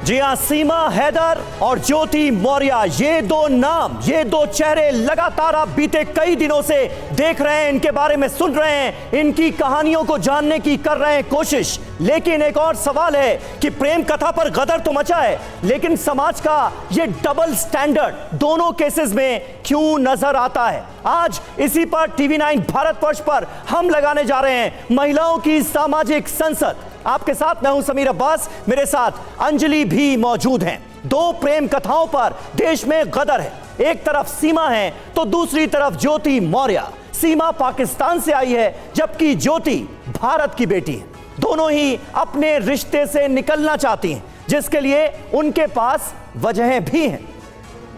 जी हां, सीमा हैदर और ज्योति मौर्य, ये दो नाम, ये दो चेहरे लगातार आप बीते कई दिनों से देख रहे हैं, इनके बारे में सुन रहे हैं, इनकी कहानियों को जानने की कर रहे हैं कोशिश। लेकिन एक और सवाल है कि प्रेम कथा पर गदर तो मचा है, लेकिन समाज का ये डबल स्टैंडर्ड दोनों केसेस में क्यों नजर आता है? आज इसी पर TV9 भारतवर्ष पर हम लगाने जा रहे हैं महिलाओं की सामाजिक संसद। आपके साथ मैं हूं समीर अब्बास, मेरे साथ अंजलि भी मौजूद हैं। दो प्रेम कथाओं पर देश में गदर है, एक तरफ सीमा है तो दूसरी तरफ ज्योति मौर्य। सीमा पाकिस्तान से आई है जबकि ज्योति भारत की बेटी है। दोनों ही अपने रिश्ते से निकलना चाहती हैं, जिसके लिए उनके पास वजहें भी हैं।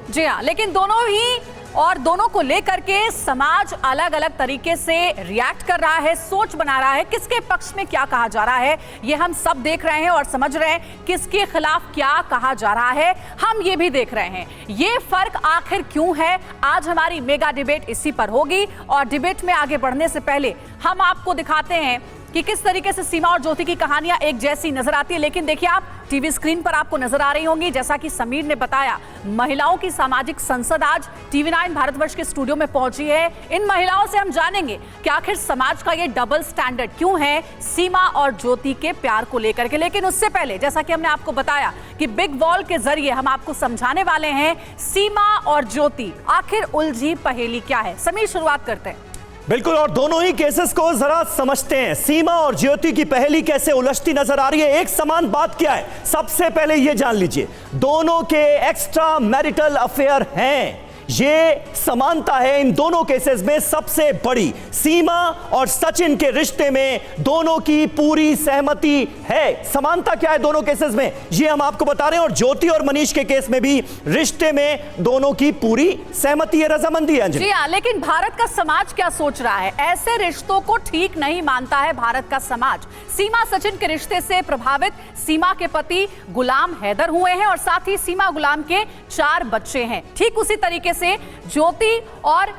जी हाँ, लेकिन दोनों को लेकर के समाज अलग अलग तरीके से रिएक्ट कर रहा है, सोच बना रहा है, किसके पक्ष में क्या कहा जा रहा है ये हम सब देख रहे हैं और समझ रहे हैं किसके खिलाफ क्या कहा जा रहा है हम ये भी देख रहे हैं। ये फर्क आखिर क्यों है, आज हमारी मेगा डिबेट इसी पर होगी। और डिबेट में आगे बढ़ने से पहले हम आपको दिखाते हैं कि किस तरीके से सीमा और ज्योति की कहानियां एक जैसी नजर आती है। लेकिन देखिए, आप टीवी स्क्रीन पर आपको नजर आ रही होंगी, जैसा कि समीर ने बताया, महिलाओं की सामाजिक संसद आज TV9 भारतवर्ष के स्टूडियो में पहुंची है। इन महिलाओं से हम जानेंगे कि आखिर समाज का ये डबल स्टैंडर्ड क्यों है सीमा और ज्योति के प्यार को लेकर के। लेकिन उससे पहले, जैसा कि हमने आपको बताया कि बिग वॉल के जरिए हम आपको समझाने वाले हैं सीमा और ज्योति आखिर उलझी पहेली क्या है। समीर, शुरुआत करते हैं। बिल्कुल, और दोनों ही केसेस को जरा समझते हैं। सीमा और ज्योति की पहेली कैसे उलझती नजर आ रही है, एक समान बात क्या है, सबसे पहले यह जान लीजिए। दोनों के एक्स्ट्रा मैरिटल अफेयर हैं, ये समानता है इन दोनों केसेस में सबसे बड़ी। सीमा और सचिन के रिश्ते में दोनों की पूरी सहमति है। समानता क्या है दोनों केसेस में, ये हम आपको बता रहे हैं। और ज्योति और मनीष के केस में भी रिश्ते में दोनों की पूरी सहमति है, रजामंदी है। जी हाँ, लेकिन भारत का समाज क्या सोच रहा है? ऐसे रिश्तों को ठीक नहीं मानता है भारत का समाज। सीमा सचिन के रिश्ते से प्रभावित सीमा के पति गुलाम हैदर हुए हैं और साथ ही सीमा गुलाम के 4 बच्चे हैं। ठीक उसी तरीके से ज्योति और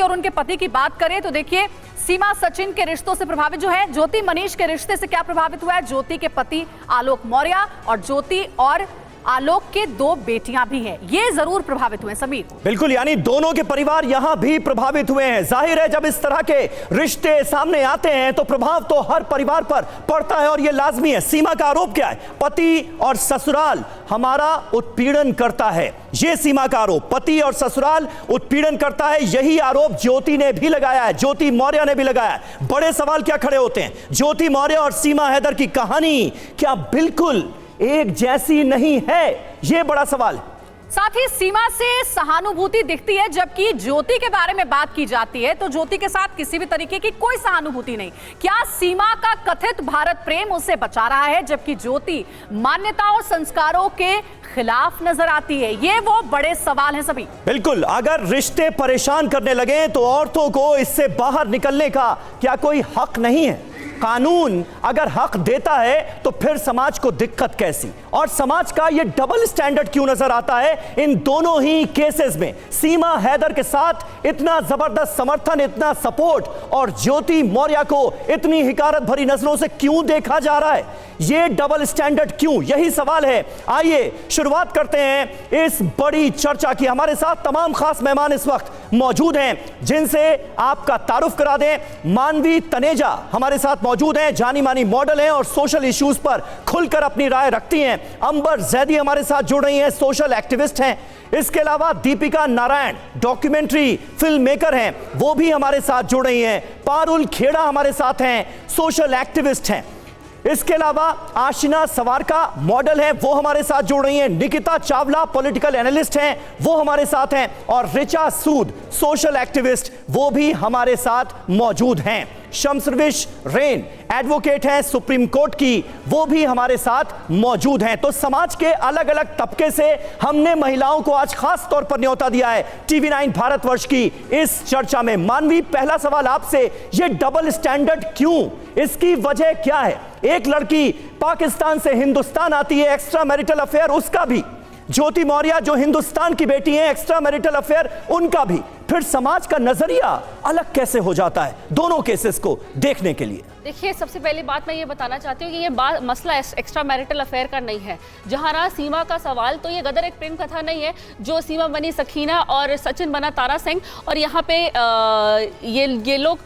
उनके पति की बात करें तो देखिए, सीमा सचिन के रिश्तों से प्रभावित जो है, ज्योति मनीष के रिश्ते से क्या प्रभावित हुआ है? ज्योति के पति आलोक मौर्य और ज्योति और आलोक के 2 बेटियां भी हैं, ये जरूर प्रभावित हुए। समीर, बिल्कुल, यानी दोनों के परिवार यहां भी प्रभावित हुए हैं। जाहिर है, जब इस तरह के रिश्ते सामने आते हैं तो प्रभाव तो हर परिवार पर पड़ता है और यह लाजमी है। सीमा का आरोप क्या है? पति और ससुराल हमारा उत्पीड़न करता है, यह सीमा का आरोप। पति और ससुराल उत्पीड़न करता है, यही आरोप ज्योति ने भी लगाया है, ज्योति मौर्य ने भी लगाया है। बड़े सवाल क्या खड़े होते हैं? ज्योति मौर्य और सीमा हैदर की कहानी क्या बिल्कुल एक जैसी नहीं है? यह बड़ा सवाल है। साथ ही सीमा से सहानुभूति दिखती है, जबकि ज्योति के बारे में बात की जाती है तो ज्योति के साथ किसी भी तरीके की कोई सहानुभूति नहीं। क्या सीमा का कथित भारत प्रेम उसे बचा रहा है, जबकि ज्योति मान्यता और संस्कारों के खिलाफ नजर आती है? ये वो बड़े सवाल हैं सभी। बिल्कुल, अगर रिश्ते परेशान करने लगे तो औरतों को इससे बाहर निकलने का क्या कोई हक नहीं है? कानून अगर हक देता है तो फिर समाज को दिक्कत कैसी? और समाज का ये डबल स्टैंडर्ड क्यों नजर आता है इन दोनों ही केसेस में? सीमा हैदर के साथ इतना जबरदस्त समर्थन, इतना सपोर्ट, और ज्योति मौर्य को इतनी हिकारत भरी नजरों से क्यों देखा जा रहा है? ये डबल स्टैंडर्ड क्यों? यही सवाल है। आइए शुरुआत करते हैं इस बड़ी चर्चा की। हमारे साथ तमाम खास मेहमान इस वक्त मौजूद हैं, जिनसे आपका तारुफ करा दें। मानवी तनेजा हमारे साथ मौजूद हैं, जानी मानी मॉडल हैं और सोशल इश्यूज पर खुलकर अपनी राय रखती हैं। अंबर जैदी हमारे साथ जुड़ रही हैं, सोशल एक्टिविस्ट हैं। इसके अलावा Deepika Narayan documentary film maker हैं, वो भी हमारे साथ जुड़ रही हैं। पारुल खेड़ा हमारे साथ हैं, सोशल एक्टिविस्ट हैं। इसके अलावा आशिना सवारका मॉडल हैं, वो हमारे साथ जुड़ रही हैं। निकिता चावला पॉलिटिकल एनालिस्ट हैं, वो हमारे साथ हैं। और रिचा सूद सोशल एक्टिविस्ट, वो भी हमारे साथ मौजूद हैं। शमसरविश रेन एडवोकेट हैं सुप्रीम कोर्ट की, वो भी हमारे साथ मौजूद हैं। तो समाज के अलग अलग तबके से हमने महिलाओं को आज खास तौर पर न्योता दिया है TV9 भारतवर्ष की इस चर्चा में। मानवी, पहला सवाल आपसे, ये डबल स्टैंडर्ड क्यों? इसकी वजह क्या है? एक लड़की पाकिस्तान से हिंदुस्तान आती है, एक्स्ट्रा मैरिटल अफेयर उसका भी, ज्योति मौर्य जो हिंदुस्तान की बेटी हैं, एक्स्ट्रा मैरिटल अफेयर उनका भी। फिर समाज का नजरिया अलग कैसे हो जाता है दोनों केसेस को देखने के लिए? देखिए, सबसे पहली बात मैं ये बताना चाहती हूँ कि ये मसला एक्स्ट्रा मैरिटल अफेयर का नहीं है। जहाँ रहा सीमा का सवाल, तो ये गदर एक प्रेम कथा नहीं है जो सीमा बनी सखीना और सचिन बना तारा सिंह, और यहाँ पे ये लोग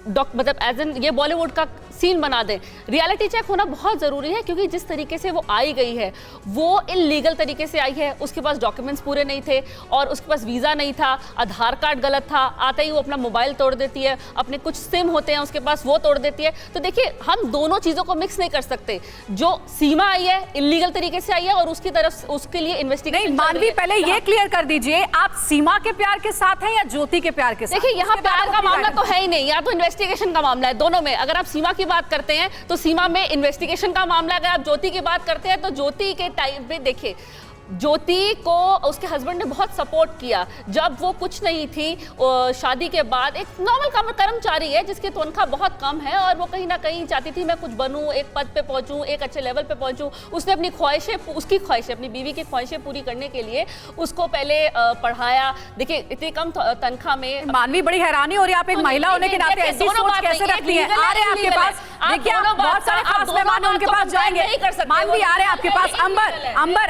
मतलब एज एन ये बॉलीवुड का सीन बना दें। रियलिटी चेक होना बहुत ज़रूरी है, क्योंकि जिस तरीके से वो आई गई है वो इलीगल तरीके से आई है। उसके पास डॉक्यूमेंट्स पूरे नहीं थे और उसके पास वीज़ा नहीं था, आधार कार्ड गलत था, आते ही वो अपना मोबाइल तोड़ देती है, अपने कुछ सिम होते हैं उसके पास वो तोड़ देती है। तो देखिए, हम दोनों चीज़ों को मिक्स नहीं कर सकते। जो सीमा आई है इलीगल तरीके से आई है और उसकी तरफ उसके लिए इन्वेस्टिगेशन। मानवी, पहले ये क्लियर कर दीजिए, आप सीमा के प्यार के साथ हैं या ज्योति के प्यार के साथ? देखिए, यहाँ प्यार का मामला तो है ही नहीं, या तो इन्वेस्टिगेशन का मामला है, दोनों में। अगर आप सीमा की बात करते हैं तो सीमा में इन्वेस्टिगेशन का मामला, अगर आप ज्योति की बात करते हैं तो ज्योति के टाइम पे देखिए, ज्योति को उसके हस्बैंड ने बहुत सपोर्ट किया। जब वो कुछ नहीं थी शादी के बाद, एक नॉर्मल कर्मचारी है जिसकी तनख्वाह बहुत कम है, और वो कहीं ना कहीं चाहती थी मैं कुछ बनूं, एक पद पे पहुंचूं, एक अच्छे लेवल पे पहुंचूं। उसने अपनी उसकी ख्वाहिशें, अपनी बीवी की ख्वाहिशें पूरी करने के लिए उसको पहले पढ़ाया। देखिए, इतनी कम तनख्वाह में। मानवी, बड़ी हैरानी हो रही है, आप एक महिला होने के नाते ऐसी सोच कैसे रखती हैं? आ रहे हैं आपके पास, देखिए बहुत सारे खास मेहमान उनके पास जाएंगे। मानवी आ रहे हैं आपके पास।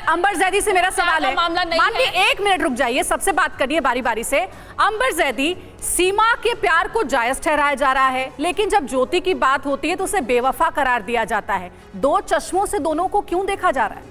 अंबर जैदी से मेरा सवाल है। मानवी, 1 मिनट रुक जाइए, सबसे बात करिए बारी बारी से। अंबर जैदी, सीमा के प्यार को जायज ठहराया जा रहा है, लेकिन जब ज्योति की बात होती है तो उसे बेवफा करार दिया जाता है। दो चश्मों से दोनों को क्यों देखा जा रहा है?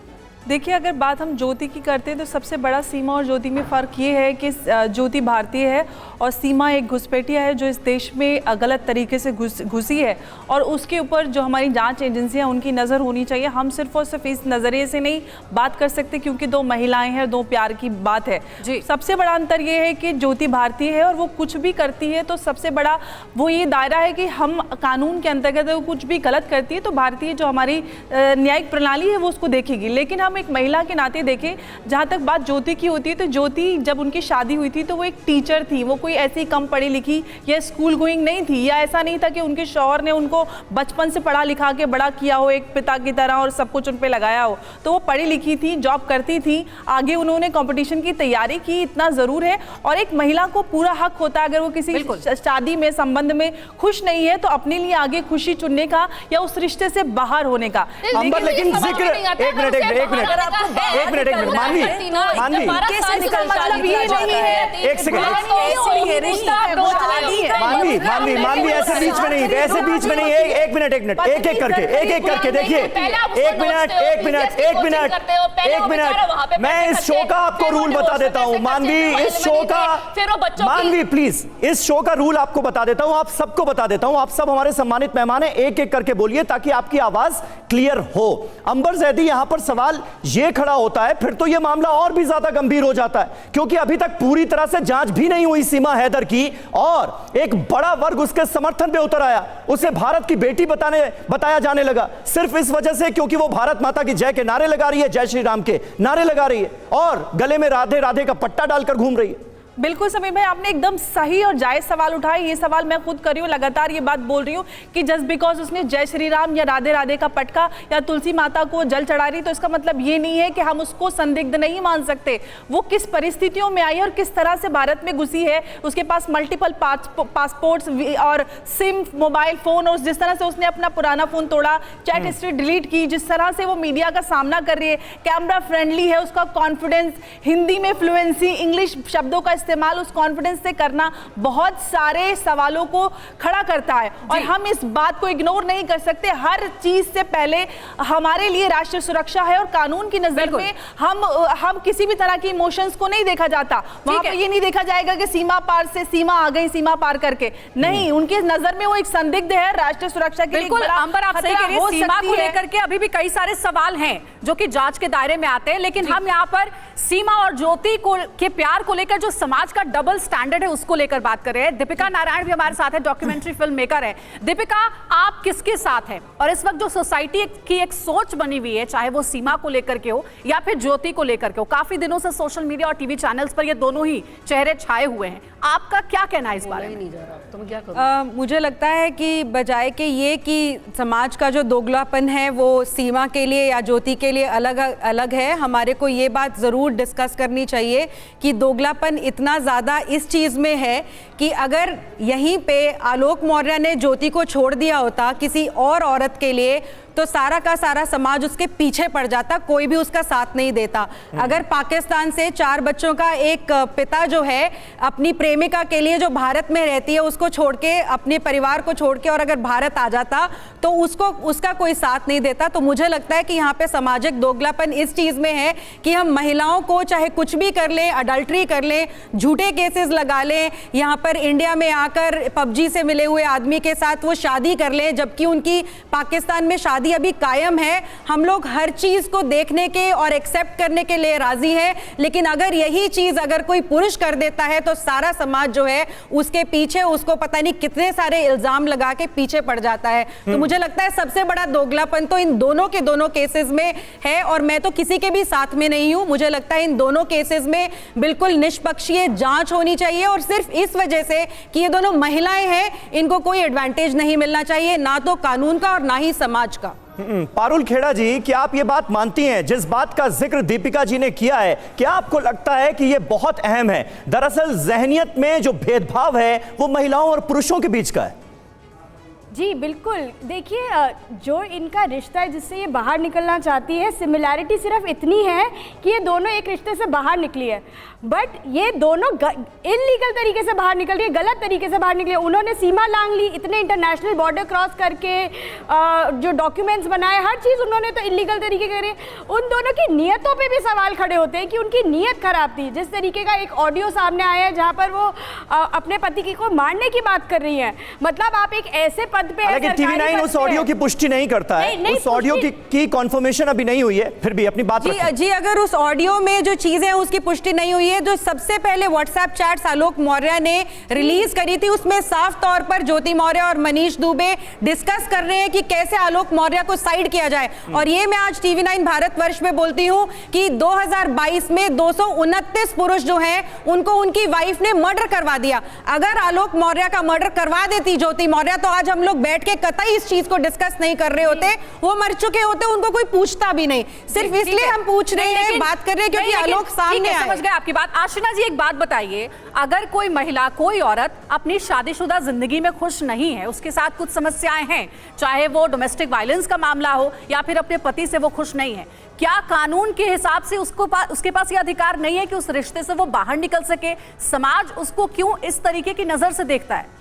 देखिए, अगर बात हम ज्योति की करते हैं तो सबसे बड़ा सीमा और ज्योति में फ़र्क ये है कि ज्योति भारतीय है और सीमा एक घुसपैठिया है जो इस देश में गलत तरीके से घुसी है, और उसके ऊपर जो हमारी जांच एजेंसियां उनकी नज़र होनी चाहिए। हम सिर्फ और सिर्फ इस नज़रिए से नहीं बात कर सकते, क्योंकि 2 महिलाएं हैं, 2 प्यार की बात है जी। सबसे बड़ा अंतर ये है कि ज्योति भारतीय है और वो कुछ भी करती है तो सबसे बड़ा वो ये दायरा है कि हम कानून के अंतर्गत वो कुछ भी गलत करती है तो भारतीय जो हमारी न्यायिक प्रणाली है वो उसको देखेगी। लेकिन हम एक महिला के नाते देखें, जहाँ तक बात ज्योति की होती है, तो ज्योति जब उनकी शादी हुई थी तो वो एक टीचर थी, वो कोई ऐसी कम पढ़ी लिखी या स्कूल गोइंग नहीं थी, या ऐसा नहीं था कि उनके शौहर ने उनको बचपन से पढ़ा लिखा के बड़ा किया हो एक पिता की तरह और सब कुछ उन पे लगाया हो। तो वो पढ़ी लिखी थी, जॉब करती थी, आगे उन्होंने कंपटीशन की तैयारी की, इतना ज़रूर है। और एक महिला को पूरा हक होता है, अगर वो किसी शादी में संबंध में खुश नहीं है तो अपने लिए आगे खुशी चुनने का या उस रिश्ते से बाहर होने का। लेकिन जिक्र एक मिनट मानवी ऐसे बीच में नहीं, एक मिनट एक करके देखिए, एक मिनट मैं इस शो का आपको रूल बता देता हूँ। मानवी प्लीज, इस शो का रूल आपको बता देता हूँ, आप सबको बता देता हूँ। आप सब हमारे सम्मानित मेहमान हैं, एक एक करके बोलिए ताकि आपकी आवाज क्लियर हो। अंबर जैदी, यहां पर सवाल ये खड़ा होता है, फिर तो ये मामला और भी ज्यादा गंभीर हो जाता है, क्योंकि अभी तक पूरी तरह से जांच भी नहीं हुई सीमा हैदर की, और एक बड़ा वर्ग उसके समर्थन पे उतर आया, उसे भारत की बेटी बताया जाने लगा, सिर्फ इस वजह से क्योंकि वो भारत माता की जय के नारे लगा रही है, जय श्री राम के नारे लगा रही है, और गले में राधे राधे का पट्टा डालकर घूम रही है। बिल्कुल समीर भाई, आपने एकदम सही और जायज सवाल उठाए। ये सवाल मैं खुद कर रही हूँ, लगातार ये बात बोल रही हूँ कि जस्ट बिकॉज उसने जय श्री राम या राधे राधे का पटका या तुलसी माता को जल चढ़ा रही, तो इसका मतलब ये नहीं है कि हम उसको संदिग्ध नहीं मान सकते। वो किस परिस्थितियों में आई है और किस तरह से भारत में घुसी है, उसके पास मल्टीपल पासपोर्ट्स और सिम, मोबाइल फोन, और जिस तरह से उसने अपना पुराना फोन तोड़ा, चैट हिस्ट्री डिलीट की, जिस तरह से वो मीडिया का सामना कर रही है, कैमरा फ्रेंडली है, उसका कॉन्फिडेंस, हिंदी में फ्लुएंसी, इंग्लिश शब्दों का इस्तेमाल उस कॉन्फिडेंस से करना बहुत सारे सवालों को खड़ा करता है, और हम इस बात को इग्नोर नहीं कर सकते। हर चीज से पहले हमारे लिए राष्ट्रीय सुरक्षा है, और कानून की नजर में हम किसी भी तरह की इमोशंस को नहीं देखा जाता। वहां पर ये नहीं देखा जाएगा कि सीमा पार से सीमा आ गई, सीमा पार करके नहीं, उनकी नजर में वो एक संदिग्ध है, राष्ट्रीय सुरक्षा के लिए अंबर, आप सही कह रही हैं, सीमा को लेकर के अभी भी कई सारे सवाल हैं जो कि जांच के दायरे में आते हैं, लेकिन हम यहाँ पर सीमा और ज्योति के प्यार को लेकर जो समाज का डबल स्टैंडर्ड है उसको लेकर बात कर रहे हैं। दीपिका नारायण भी हमारे साथ है, डॉक्यूमेंट्री फिल्म मेकर है। दीपिका, आप किसके साथ हैं? और इस वक्त जो सोसाइटी की एक सोच बनी हुई है, चाहे वो सीमा को लेकर के हो या फिर ज्योति को लेकर के हो, काफी दिनों से सोशल मीडिया और टीवी चैनल्स पर ये दोनों ही चेहरे छाए हुए हैं, आपका क्या कहना है इस बारे में? मुझे लगता है कि बजाय के ये कि समाज का जो दोगलापन है वो सीमा के लिए या ज्योति के लिए अलग अलग है, हमारे को ये बात जरूर ज़रूर डिस्कस करनी चाहिए कि दोगलापन इतना ज़्यादा इस चीज़ में है कि अगर यहीं पे आलोक मौर्य ने ज्योति को छोड़ दिया होता किसी और औरत के लिए तो सारा का सारा समाज उसके पीछे पड़ जाता, कोई भी उसका साथ नहीं देता। अगर पाकिस्तान से 4 बच्चों का एक पिता जो है अपनी प्रेमिका के लिए जो भारत में रहती है उसको छोड़ के, अपने परिवार को छोड़ के और अगर भारत आ जाता तो उसका कोई साथ नहीं देता। तो मुझे लगता है कि यहाँ पे सामाजिक दोगलापन इस चीज में है कि हम महिलाओं को चाहे कुछ भी कर लें, अडल्ट्री कर लें, झूठे केसेस लगा लें, यहाँ पर इंडिया में आकर पबजी से मिले हुए आदमी के साथ वो शादी कर लें, जबकि उनकी पाकिस्तान में शादी अभी कायम है। हम लोग हर चीज को देखने के और एक्सेप्ट करने के लिए राजी हैं, लेकिन अगर यही चीज अगर कोई पुरुष कर देता है तो सारा समाज जो है उसके पीछे, उसको पता नहीं कितने सारे इल्जाम लगा के पीछे पड़ जाता है। तो मुझे लगता है सबसे बड़ा दोगलापन तो इन दोनों के दोनों केसेस में है, और मैं तो किसी के भी साथ में नहीं हूं। मुझे लगता है इन दोनों केसेस में बिल्कुल निष्पक्षीय जांच होनी चाहिए, और सिर्फ इस वजह से कि ये दोनों महिलाएं हैं इनको कोई एडवांटेज नहीं मिलना चाहिए, ना तो कानून का और ना ही समाज का। पारुल खेड़ा जी, क्या आप ये बात मानती हैं, जिस बात का जिक्र दीपिका जी ने किया है, क्या आपको लगता है कि ये बहुत अहम है? दरअसल जहनियत में जो भेदभाव है वो महिलाओं और पुरुषों के बीच का है। जी बिल्कुल, देखिए जो इनका रिश्ता है जिससे ये बाहर निकलना चाहती है, सिमिलैरिटी सिर्फ इतनी है कि ये दोनों एक रिश्ते से बाहर निकली है, बट ये दोनों इलीगल तरीके से बाहर निकल रही है, गलत तरीके से बाहर निकली है। उन्होंने सीमा लांघ ली, इतने इंटरनेशनल बॉर्डर क्रॉस करके जो डॉक्यूमेंट्स बनाए, हर चीज़ उन्होंने तो इलीगल तरीके करे। उन दोनों की नीयतों पे भी सवाल खड़े होते हैं कि उनकी नीयत खराब थी। जिस तरीके का एक ऑडियो सामने आया है जहाँ पर वो अपने पति को मारने की बात कर रही हैं, मतलब आप एक ऐसे पद पे, हालांकि TV9 उस ऑडियो की पुष्टि नहीं करता है, उस ऑडियो की कॉन्फर्मेशन अभी नहीं हुई है, फिर भी अपनी बात जी अगर उस ऑडियो में जो चीजें हैं उसकी पुष्टि नहीं हुई है, जो सबसे पहले व्हाट्सएप चैट्स आलोक मौर्य ने रिलीज करी थी उसमें साफ तौर पर ज्योति मौर्य और मनीष दुबे डिस्कस कर रहे हैं कि कैसे आलोक मौर्य को साइड किया जाए। और ये मैं आज TV9 भारतवर्ष में बोलती हूँ कि 2022 में 229 पुरुष जो हैं उनको उनकी वाइफ ने मर्डर करवा दिया। अगर आलोक मौर्य का मर्डर करवा देती ज्योति मौर्य तो आज हम लोग बैठ के कतई इस चीज को डिस्कस नहीं कर रहे होते, वो मर चुके होते, उनको कोई पूछता भी नहीं। सिर्फ इसलिए हम पूछ रहे हैं, बात कर रहे हैं क्योंकि आलोक सामने आए। समझ गए आपकी बात। आशिना जी एक बात बताइए, अगर कोई महिला, कोई औरत अपनी शादीशुदा जिंदगी में खुश नहीं है, उसके साथ कुछ समस्याएं हैं, चाहे वो डोमेस्टिक वायलेंस का मामला हो या फिर अपने पति से वो खुश नहीं है, क्या कानून के हिसाब से उसके पास ये अधिकार नहीं है कि उस रिश्ते से वो बाहर निकल सके? समाज उसको क्यों इस तरीके की नजर से देखता है?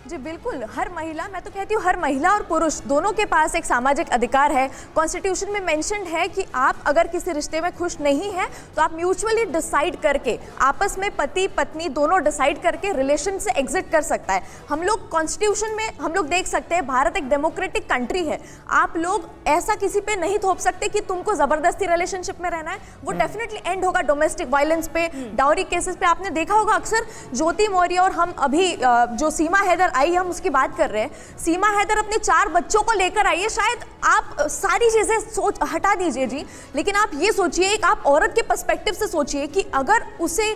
जी बिल्कुल, हर महिला, मैं तो कहती हूँ हर महिला और पुरुष दोनों के पास एक सामाजिक अधिकार है। कॉन्स्टिट्यूशन में मेंशन्ड है कि आप अगर किसी रिश्ते में खुश नहीं हैं तो आप म्यूचुअली डिसाइड करके, आपस में पति पत्नी दोनों डिसाइड करके रिलेशन से एग्जिट कर सकता है। हम लोग कॉन्स्टिट्यूशन में हम लोग देख सकते हैं, भारत एक डेमोक्रेटिक कंट्री है, आप लोग ऐसा किसी पे नहीं थोप सकते कि तुमको जबरदस्ती रिलेशनशिप में रहना है। वो डेफिनेटली एंड होगा डोमेस्टिक वायलेंस पे, डाउरी केसेस पे। आपने देखा होगा अक्सर ज्योति मौर्य और हम अभी जो सीमा हैदर आई, हम उसकी बात कर रहे हैं, सीमा हैदर अपने 4 बच्चों को लेकर आई है। शायद आप सारी चीजें सोच हटा दीजिए जी, लेकिन आप ये सोचिए, एक आप औरत के पर्सपेक्टिव से सोचिए कि अगर उसे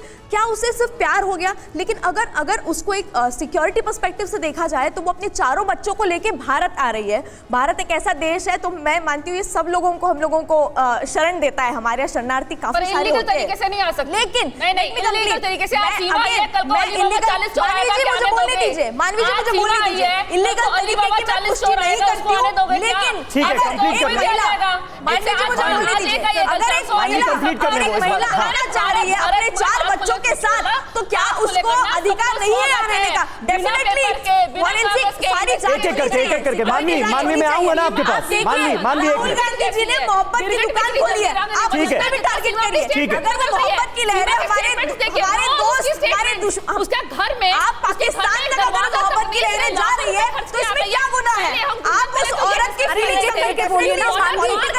सिर्फ प्यार हो गया, लेकिन अगर उसको एक सिक्योरिटी पर्सपेक्टिव से देखा जाए तो वो अपने 4 बच्चों को लेकर भारत आ रही है। भारत एक ऐसा देश है, तो मैं मानती हूँ ये सब लोगों को, हम लोगों को शरण देता है। हमारे यहाँ शरणार्थी काफी सारे होते हैं, तरीके से नहीं आ सकते, लेकिन नहीं तरीके से आप सीमा है, कल को मुझे बोलने दीजिए, मानवी जी मुझे बोलने दीजिए, इल्लीगल तरीके की मैं पुष्टि नहीं करती हूँ, लेकिन अगर एक महिला आना चाह रही है अपने 4 बच्चों के साथ, तो क्या उसको अधिकार नहीं है रहने का? डेफिनेटली एक एक करके मानवी मैं आऊंगा ना आपके पास। मानवी राहुल गांधी जी ने मोहब्बत की दुकान खोली है, आप उस पर भी टारगेट करिए। अगर वो मोहब्बत की लहरें हमारे दोस्त, हमारे दुश्मन, उसके घर में आप पाकिस्तान तक अगर मोहब्बत की लहरें जा रही है तो इसमें क्या गुनाह है? आप उस औरत की फीलिंग करके बोलिए ना,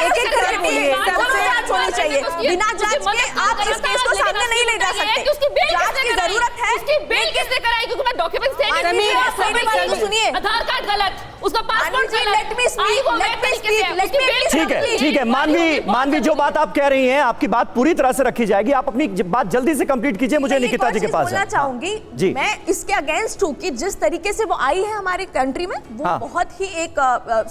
एक एक करके बोलिए, सबसे जांच होनी चाहिए। बिना जांच के आप इस केस को सामने नहीं ले जा सकते। जांच की जरूरत है। उसकी बेल किसने कराई? क्योंकि मैं डॉक्यूमेंट्स सुनिए, आधार कार्ड गलत, उसका ठीक है मानवी, जो बात आप कह रही हैं आपकी बात पूरी तरह से रखी जाएगी। आप अपनी बात जल्दी से कंप्लीट कीजिए, मुझे निकिता जी के पास बोलना चाहूंगी जी। मैं इसके अगेंस्ट हूँ कि जिस तरीके से वो आई है हमारे कंट्री में, वो बहुत ही एक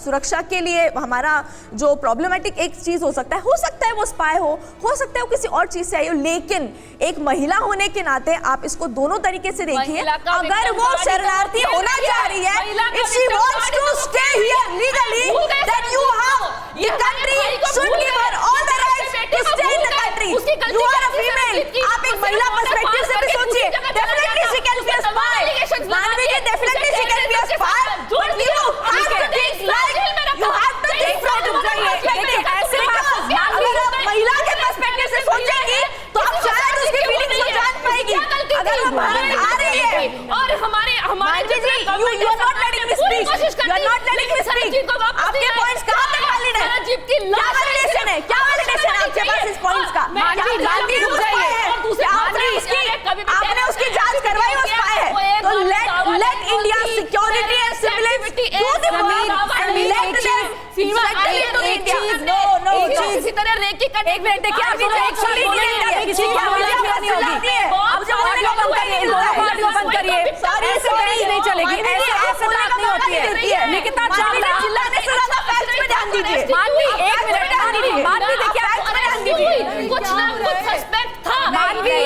सुरक्षा के लिए हमारा जो प्रॉब्लमेटिक एक चीज हो सकता है वो स्पाई हो सकता है वो किसी और चीज से आई हो, लेकिन एक महिला होने के नाते आप इसको दोनों तरीके से देखिए। अगर वो शरणार्थी होना चाह रही है, if she wants to stay here legally, then you have the country should give her all the rights to stay in the country. You are a female. आप एक महिला पर्सपेक्टिव से भी सोचिए। Definitely she can be a spy. मानवी के definitely she can be a spy. But you have to think like you have to think from the perspective. ऐसे अगर आप महिला के पर्सपेक्टिव से सोचेंगी तो आप शायद उसकी फीलिंग्स को जान पाएगी। अगर वो भारत आ रही है और हमारे you are not letting me speak. You are not letting me speak. आपके पॉइंट्स कहाँ तक वैलिड है? क्या वैलिडेशन है? क्या वैलिडेशन है आपके पास इस पॉइंट्स का? मानवी रुक जाइए। आपने उसकी जांच करवाई, वो स्पाई है। तो let India security and civility do the work and let them secretly to India. No. इसी तरह रेकी का एक मिनट देखिए, आप दोनों एक साथ बोल रहे हैं, किसी की आवाज नहीं होगी। अब जब ऑडियो बंद करिए, ऑडियो बंद करिए, ऐसे बहस नहीं चलेगी, ऐसे बात नहीं होती है। निकिता चावला चिल्लाने से ज्यादा फैक्ट्स पे ध्यान दीजिए। मानवी एक मिनट, मानवी देखिए आप ध्यान दीजिए, कुछ ना कुछ सस्पेक्ट था। मानवी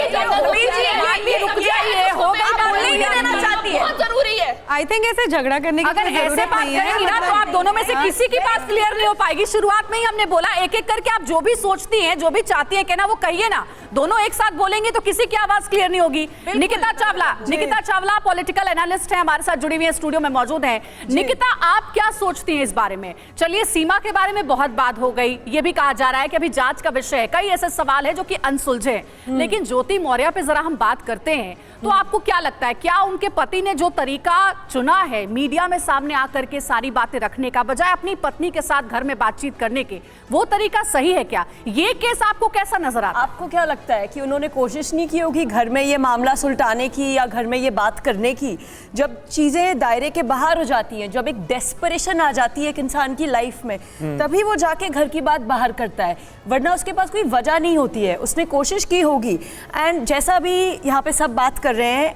रुक जाइए, होगा बोलने नहीं देना चाहती है, बहुत जरूरी है। आई थिंक ऐसे झगड़ा करने की अगर ऐसे बात करेंगी ना तो आप दोनों में से किसी की बात क्लियर नहीं हो पाएगी। शुरुआत में ही हमने बोला एक एक करके आप जो भी सोचती हैं, जो भी चाहती हैं कहना वो कहिए ना। दोनों एक साथ बोलेंगे तो किसी की आवाज क्लियर नहीं होगी। निकिता चावला पॉलिटिकल एनालिस्ट है, हमारे साथ जुड़ी हुई है, स्टूडियो में मौजूद हैं। निकिता, आप क्या सोचती हैं इस बारे में? चलिए, सीमा के बारे में बहुत बात हो गई, ये भी कहा जा रहा है कि अभी जांच का विषय है, कई ऐसे सवाल है जो कि अनसुलझे हैं। लेकिन ज्योति मौर्य पे जरा हम बात करते हैं तो आपको क्या लगता है, क्या उनके पति ने जो तरीका चुना है मीडिया में सामने आकर के सारी बातें रखने का, बजाय अपनी पत्नी के साथ घर में बातचीत करने के, वो तरीका सही है क्या? ये केस आपको कैसा नजर आता है? आपको क्या लगता है कि उन्होंने कोशिश नहीं की होगी घर में ये मामला सुलटाने की या घर में ये बात करने की? जब चीजें दायरे के बाहर हो जाती हैं, जब एक डेस्परेशन आ जाती है एक इंसान की लाइफ में, तभी वो जाके घर की बात बाहर करता है, वरना उसके पास कोई वजह नहीं होती है। उसने कोशिश की होगी। एंड जैसा भी यहाँ पे सब बात कर रहे हैं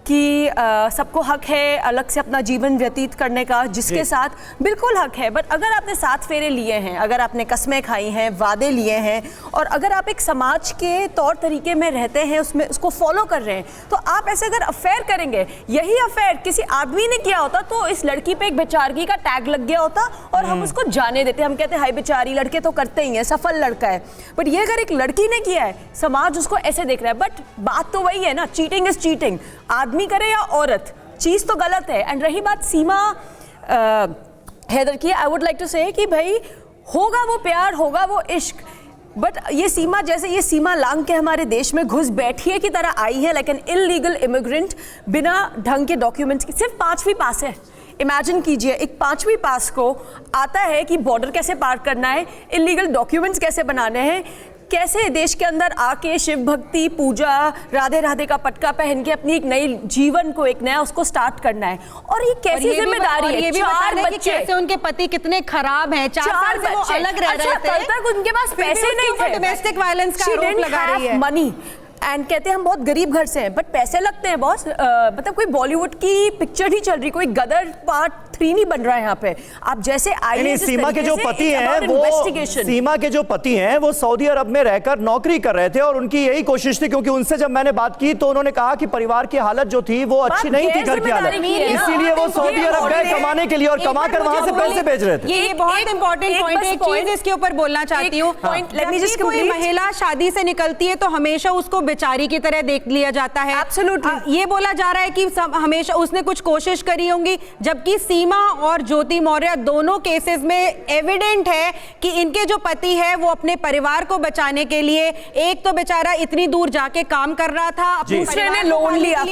कि सबको हक है अलग से अपना जीवन व्यतीत करने का, जिसके साथ बिल्कुल हक है, बट अगर आपने 7 फेरे लिए हैं, अगर आपने कस्में खाई हैं, वादे लिए हैं, और अगर आप एक समाज के तौर तरीके में रहते हैं, उसमें उसको फॉलो कर रहे हैं, तो आप ऐसे अगर अफेयर करेंगे, यही अफेयर किसी आदमी ने किया होता तो इस लड़की पे एक बेचारगी का टैग लग गया होता और हम उसको जाने देते। हम कहते हैं हाय बेचारी, लड़के तो करते ही हैं, सफल लड़का है। बट ये अगर एक लड़की ने किया है, समाज उसको ऐसे देख रहा है। बट बात तो वही है ना, चीटिंग इज चीटिंग, आदमी करे या औरत, चीज तो गलत है। एंड रही बात सीमा हैदर की, आई वुड लाइक टू से कि भाई होगा वो प्यार, होगा वो इश्क, बट ये सीमा जैसे ये सीमा लांग के हमारे देश में घुस बैठिए की तरह आई है, लाइक एन इलीगल इमिग्रेंट, बिना ढंग के डॉक्यूमेंट्स की। सिर्फ 5वीं पास है। इमेजिन कीजिए एक 5वीं पास को आता है कि बॉर्डर कैसे पार करना है, इलीगल डॉक्यूमेंट्स कैसे बनाने हैं, कैसे देश के अंदर आके शिव भक्ति, पूजा, राधे राधे का पटका पहन के अपनी एक नई जीवन को, एक नया उसको स्टार्ट करना है। और ये कैसी जिम्मेदारी है? ये भी बता रहे हैं कि कैसे उनके पति कितने खराब हैं, 4 साल से वो अलग रह रहे थे, कल तक उनके पास पैसे नहीं थे, डोमेस्टिक वायलेंस का आरोप लगा रही है, मनी। एंड कहते हैं हम बहुत गरीब घर से हैं, बट पैसे लगते हैं बॉस। मतलब कोई बॉलीवुड की पिक्चर नहीं चल रही, कोई गदर पार्ट 3 नहीं बन रहा है यहाँ पे। आप जैसे सीमा के जो पति हैं वो सीमा के जो पति हैं वो सऊदी अरब में रहकर नौकरी कर रहे थे और उनकी यही कोशिश थी, क्योंकि उनसे जब मैंने बात की तो उन्होंने कहा कि परिवार की हालत जो थी वो अच्छी नहीं थी, घर की हालत, इसीलिए वो सऊदी अरब गए कमाने के लिए और कमा कर वहां से पैसे भेज रहे थे। ये बहुत इंपॉर्टेंट पॉइंट है, एक चीज इसके ऊपर बोलना चाहती हूँ। कोई महिला शादी से निकलती है तो हमेशा उसको बेचारी की तरह देख लिया जाता है। एब्सोल्युटली। ये बोला जा रहा है कि हमेशा उसने कुछ कोशिश करी होंगी, जबकि सीमा और ज्योति मौर्य दोनों केसेस में एविडेंट है कि इनके जो पति है वो अपने परिवार को बचाने के लिए, एक तो बेचारा इतनी दूर जाके काम कर रहा था, दूसरे ने लोन लिया,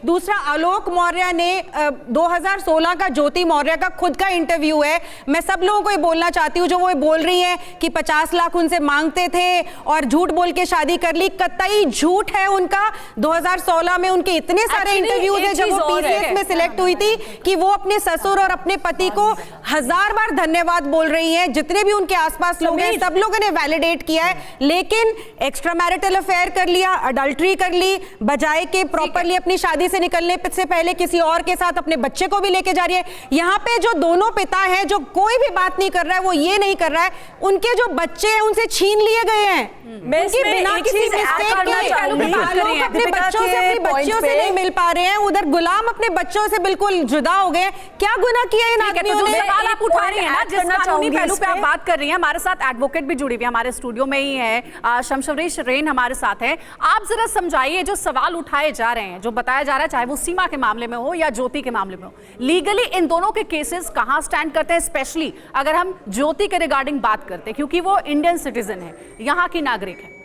दूसरा आलोक मौर्य ने 2016 का ज्योति मौर्य का खुद का इंटरव्यू है। मैं सब लोगों को ये बोलना चाहती हूँ जो वो बोल रही है कि 50 लाख उनसे मांगते थे और झूठ बोल के शादी कर ली, कतई झूठ झूठ है उनका। 2016 में उनके इतने सारे इंटरव्यूज है जब वो पीसीएस में सिलेक्ट हुई थी कि वो अपने ससुर और अपने पति को 1000 बार धन्यवाद बोल रही हैं। जितने भी उनके आसपास लोग हैं सब लोगों ने वैलिडेट किया है, लेकिन एक्स्ट्रा मैरिटल अफेयर कर लिया, अडल्ट्री कर ली, बजाय के प्रॉपरली अपनी शादी से निकलने से पहले किसी और के साथ अपने बच्चे को भी लेके जा रही है। यहाँ पे जो दोनों पिता हैं, जो कोई भी बात नहीं कर रहा है, वो ये नहीं कर रहा है उनके जो बच्चे हैं उनसे छीन लिए गए हैं। उनकी बिना किसी मिस्टेक के आलोक अपने बच्चों से, अपनी बच्चियों से नहीं मिल पा रहे हैं, उधर गुलाम अपने बच्चों से बिल्कुल जुदा हो गए। क्या गुनाह किया इन आदमियों ने? सवाल आप उठा रही हैं ना, जिस कानूनी पहलू पे आप बात कर रही हैं, हमारे साथ एडवोकेट भी जुड़ी हुई है, हमारे स्टूडियो में ही है, शमशवरीश रेन हमारे साथ है। आप जरा समझाइए जो सवाल उठाए जा रहे हैं, जो बताया जा रहा है, चाहे वो सीमा के मामले में हो या ज्योति के मामले में हो, लीगली इन दोनों के केसेस कहां स्टैंड करते हैं, स्पेशली अगर हम ज्योति के रिगार्डिंग बात करते हैं, क्योंकि वो इंडियन सिटीजन है, यहाँ की नागरिक है।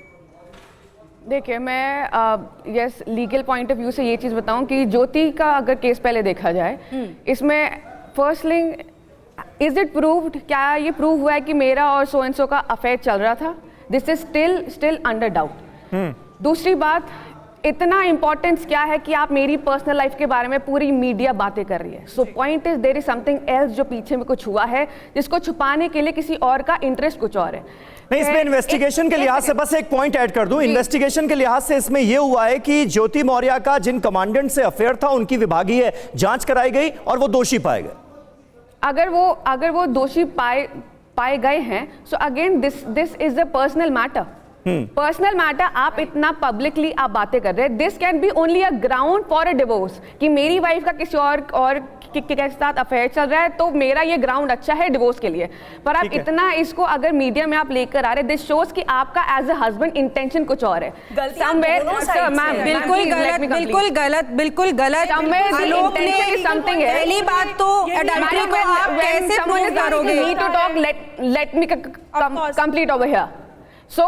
देखिए, मैं yes legal point of view से ये चीज़ बताऊं कि ज्योति का अगर केस पहले देखा जाए, इसमें फर्स्टली इज इट प्रूव्ड, क्या ये प्रूव हुआ है कि मेरा और सो एंड सो का अफेयर चल रहा था? This is still under doubt. दूसरी बात, इतना इंपॉर्टेंस क्या है कि आप मेरी पर्सनल लाइफ के बारे में पूरी मीडिया बातें कर रही है। So point is there is something else जो पीछे में कुछ हुआ है, जिसको छुपाने के लिए किसी और का इंटरेस्ट कुछ और है। नहीं, इसमें इन्वेस्टिगेशन के लिहाज से बस एक पॉइंट ऐड कर दूं, इन्वेस्टिगेशन के लिहाज से इसमें यह हुआ है कि ज्योति मौर्य का जिन कमांडेंट से अफेयर था उनकी विभागीय जांच कराई गई और वो दोषी पाए गए। अगर वो दोषी पाए गए हैं, so again this is a personal matter. Personal matter, आप इतना पब्लिकली आप बातें कर रहे हैं, this can be only a ground for a divorce, कि मेरी वाइफ का किसी और के साथ अफेयर चल रहा है तो मेरा ये ग्राउंड अच्छा है डिवोर्स के लिए। पर आप इतना इसको अगर मीडिया में आप लेकर आ रहे, दिस शोज कि आपका एज अ हस्बैंड इंटेंशन कुछ और है। बिल्कुल गलत। पहली बात तो एडल्ट्री को आप कैसे प्रूव करोगे? Let me complete over here. So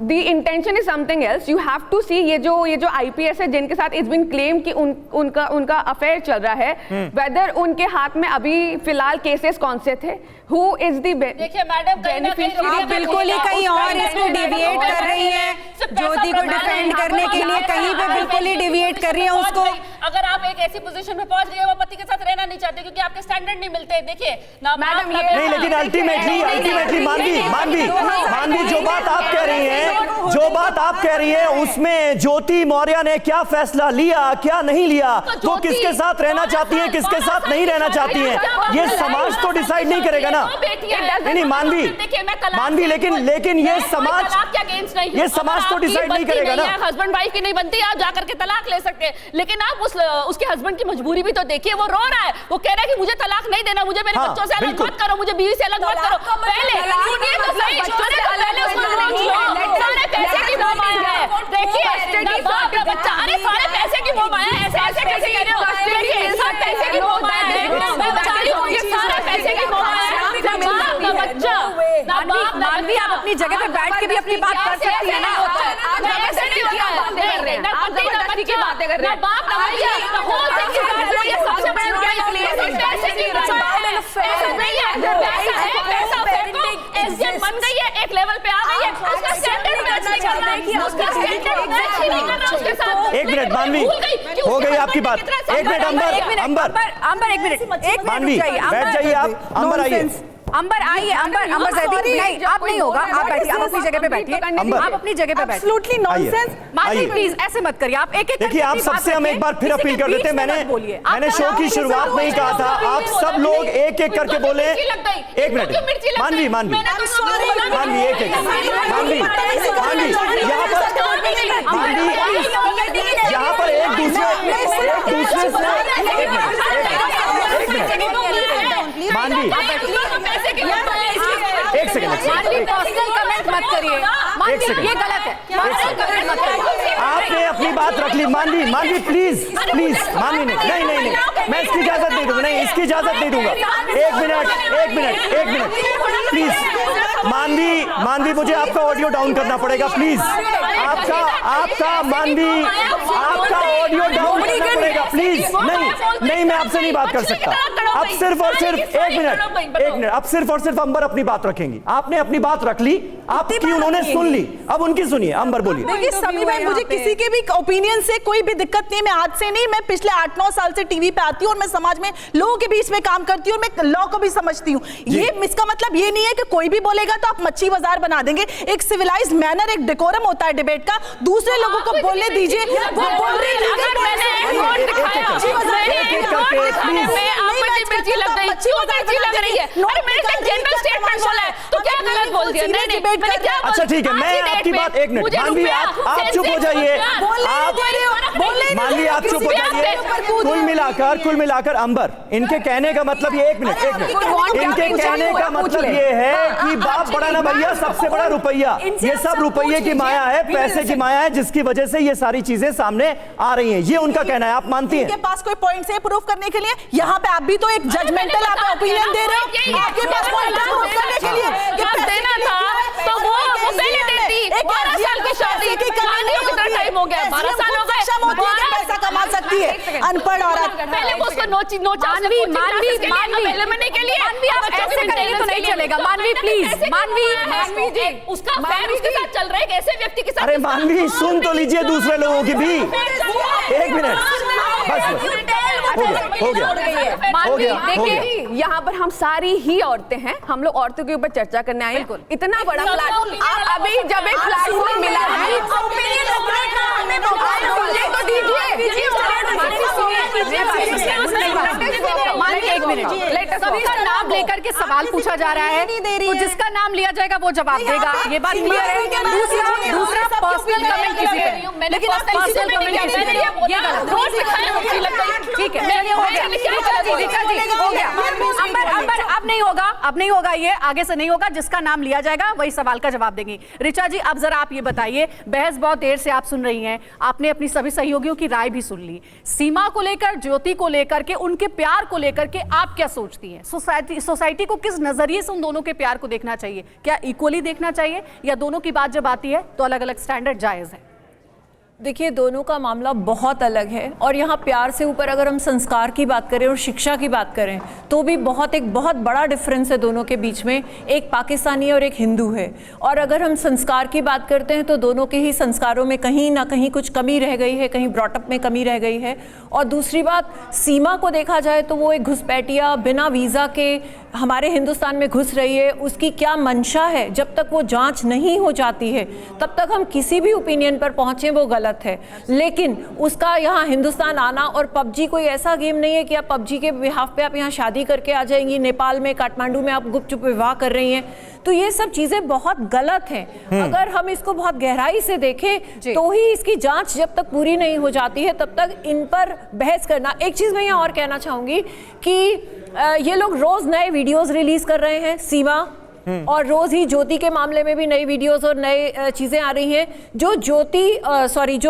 the intention is something else. You have to see ये जो IPS है जिनके साथ it's been claimed कि उनका अफेयर चल रहा है, whether उनके हाथ में अभी फिलहाल केसेस कौन से थे, who is the देखिए मैडम, आप बिल्कुल ही कहीं और इसको डिविएट कर रही हैं, ज्योति को डिफेंड करने के लिए कहीं पे बिल्कुल ही डिविएट कर रही हैं उसको। अगर आप एक ऐसी पोजीशन में पहुंच गए, वो पति के साथ रहना नहीं चाहते क्योंकि आपके स्टैंडर्ड नहीं मिलते। देखिए ना मैडम, नहीं, लेकिन अल्टीमेटली मानवी जो बात आप कह रही हैं उसमें ज्योति मौर्य ने क्या फैसला लिया, क्या नहीं लिया, वो किसके साथ रहना चाहती है, किसके साथ नहीं रहना चाहती है, ये समाज तो डिसाइड नहीं करेगा ना। नहीं मानवी, लेकिन ये समाज तो डिसाइड नहीं करेगा ना। हस्बैंड वाइफ की नहीं बनती, आप जाकर के तलाक ले सकते हैं, लेकिन आप उसके हस्बैंड की मजबूरी भी तो देखिए। वो रो रहा है, वो कह रहा है कि मुझे तलाक नहीं देना, मुझे मेरे बच्चों से अलग मत करो, मुझे बीवी से अलग मत करो। पहले सारे पैसे की मोह माया है। देखिए बाप का बच्चा, अरे सारे पैसे की मोह माया है, ऐसे कैसे कह रहे हो? देखिए सब पैसे की मोह माया है, मैं बता रही हूं, ये सारा पैसे की मोह माया है। बाप का बच्चा, मानवी आप अपनी जगह पे बैठ के भी अपनी बात कर सकती है ना। ऐसे नहीं होता है, ना पति ना बच्ची की बातें कर रहे हैं, बाप ना भैया हो सकती है। ये सबसे बड़ा पैसे की पैसा नहीं है, पैसा फेंको, एसडीएम बन गई है, एक लेवल पे आ गई है, उसका स्टैंडर्ड मैच नहीं कर रहा है, उसका स्टैंडर्ड मैच ही नहीं कर रहा उसके साथ। एक मिनट मानवी, हो गई आपकी बात। एक मिनट अंबर, एक मानवी बैठ जाइए, आप अंबर आइए। अंबर आइए, अंबर जैदी नहीं, आप नहीं होगा, आप बैठिए, आप अपनी जगह पे बैठिए, आप अपनी जगह पे बैठिए। Absolutely nonsense. मानवी प्लीज ऐसे मत करिए, आप एक देखिए, आप सबसे हम एक बार फिर अपील कर देते हैं, मैंने शो की शुरुआत में ही कहा था, आप सब लोग एक एक करके बोले। एक मिनट मानवी, यहाँ पर एक दूसरे मानवी एक सेकंड, पर्सनल कमेंट मत करिए, ये गलत है। आपने अपनी बात रख ली। मानवी प्लीज, मानवी नहीं, मैं इसकी इजाजत नहीं दूंगा, नहीं इसकी इजाजत नहीं दूंगा। एक मिनट प्लीज। मानवी मुझे आपका ऑडियो डाउन करना पड़ेगा प्लीज। आपका मानवी आपका ऑडियो डाउन करना पड़ेगा प्लीज। नहीं मैं आपसे नहीं बात कर सकता। अब सिर्फ और सिर्फ एक मिनट अब सिर्फ और सिर्फ अंबर अपनी बात रखेंगी। आपने अपनी बात रख ली, आपकी उन्होंने सुन ली, अब उनकी सुनिए। अंबर बोलिए। देखिए सभी भाई, मुझे किसी के भी ओपिनियन से कोई भी दिक्कत नहीं है। मैं आज से नहीं, मैं पिछले 8-9 साल से टीवी पे आती हूँ और मैं समाज में लोगों के बीच में काम करती हूँ और मैं लॉ को भी समझती हूँ। ये इसका मतलब ये नहीं है कि कोई भी बोलेगा तो आप मच्छी बाजार बना देंगे। एक सिविलाइज मैनर, एक डेकोरम होता है डिबेट का। दूसरे लोगों को बोलने दीजिए। वो बोल रही है अच्छा ठीक है, मैं आपकी बात एक मिनट। मानवी आप चुप हो जाइए। मानवी आप चुप हो जाइए। कुल मिलाकर अंबर, इनके कहने का मतलब ये एक मिनट इनके कहने का मतलब ये है कि बाप बड़ा ना भैया, सबसे बड़ा रुपया। ये सब रुपये की माया है, पैसे की माया है, जिसकी वजह से ये सारी चीजें सामने आ रही हैं। ये उनका कहना है, आप मानती हैं? इनके पास कोई पॉइंट है प्रूफ करने के लिए? यहाँ पे आप भी तो एक जजमेंटल आप ओपिनियन दे रहे हो। आपके पास पॉइंट है प्रूफ करने के लिए? देना था तो वो पहले देती। 12 साल की शादी कितना टाइम हो गया? 12 साल हो गए। पैसा कमा सकती है अनपढ़ औरत। पहले वो उसको मानवी के लिए आप ऐसे करेंगे तो नहीं चलेगा। मानवी प्लीज, मानवी जी, उसका फैन उसके साथ चल रहा है, कैसे व्यक्ति के साथ? अरे मानवी सुन तो लीजिए दूसरे लोगों की भी। एक मिनट बस हो गया। देखिए यहाँ पर हम सारी ही औरतें हैं, हम लोग औरतों के ऊपर चर्चा करने आए। इतना बड़ा प्लेटफॉर्म अभी जब एक प्लेटफॉर्म मिला है, एक मिनट, सभी का नाम लेकर के सवाल पूछा जा रहा है, तो जिसका नाम लिया जाएगा वो जवाब देगा। ये बात क्लियर है। दूसरा पर्सनल कमेंट किसी पे, लेकिन पर्सनल कमेंट किसी पे ये गलत। ठीक है, हो गया। अंबर अब नहीं होगा, ये आगे से नहीं होगा। जिसका नाम लिया जाएगा वही सवाल का जवाब देंगी। ऋचा जी, अब जरा आप ये बताइए, बहस बहुत देर से आप सुन रही हैं, आपने अपनी सभी सहयोगियों की राय भी सुन ली। सीमा को लेकर, ज्योति को लेकर के, उनके प्यार को लेकर के आप क्या सोचती हैं? सोसाइटी को किस नजरिए से उन दोनों के प्यार को देखना चाहिए? क्या इक्वली देखना चाहिए, या दोनों की बात जब आती है तो अलग अलग स्टैंडर्ड जायज है? देखिए, दोनों का मामला बहुत अलग है और यहाँ प्यार से ऊपर अगर हम संस्कार की बात करें और शिक्षा की बात करें तो भी एक बहुत बड़ा डिफरेंस है दोनों के बीच में। एक पाकिस्तानी और एक हिंदू है। और अगर हम संस्कार की बात करते हैं तो दोनों के ही संस्कारों में कहीं ना कहीं कुछ कमी रह गई है, कहीं ब्रॉटअप में कमी रह गई है। और दूसरी बात, सीमा को देखा जाए तो वो एक घुसपैठिया बिना वीज़ा के हमारे हिंदुस्तान में घुस रही है। उसकी क्या मंशा है, जब तक वो जांच नहीं हो जाती है तब तक हम किसी भी ओपिनियन पर पहुंचे वो गलत है। लेकिन उसका यहाँ हिंदुस्तान आना, और पबजी कोई ऐसा गेम नहीं है कि आप पबजी के बिहाफ पे आप यहाँ शादी करके आ जाएंगी। नेपाल में, काठमांडू में आप गुपचुप विवाह कर रही हैं, तो ये सब चीज़ें बहुत गलत हैं। अगर हम इसको बहुत गहराई से देखें तो ही इसकी जांच जब तक पूरी नहीं हो जाती है तब तक इन पर बहस करना। एक चीज़ मैं यहाँ और कहना चाहूँगी कि ये लोग रोज़ नए वीडियोस रिलीज़ कर रहे हैं, सीमा, और रोज ही ज्योति के मामले में भी नई वीडियोस और नए चीजें आ रही हैं। जो